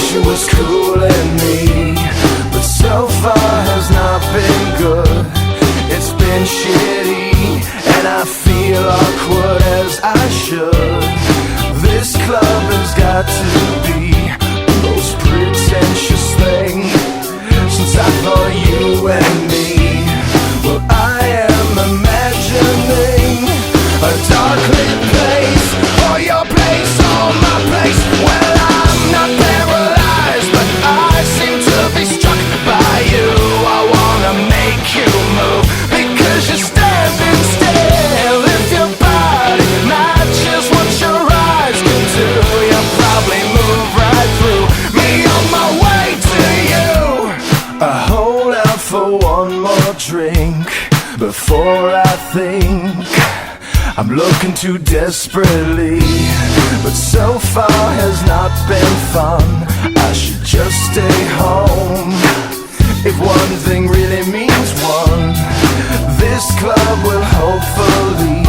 she was cooling me, but so far has not been good. It's been shitty, and I feel awkward as I should. This club has got to be the most pretentious thing since I thought you and me. Well, I am imagining a dark lit place, or your place, or my place. Well, I'm not paralyzed, but I seem to be struck by you. I wanna make you move, because you're standing still. If your body matches what your eyes can do, you'll probably move right through me on my way to you. I hold out for one more drink before I think I'm looking too desperately, but so far has not been fun. I should just stay home. If one thing really means one, this club will hopefully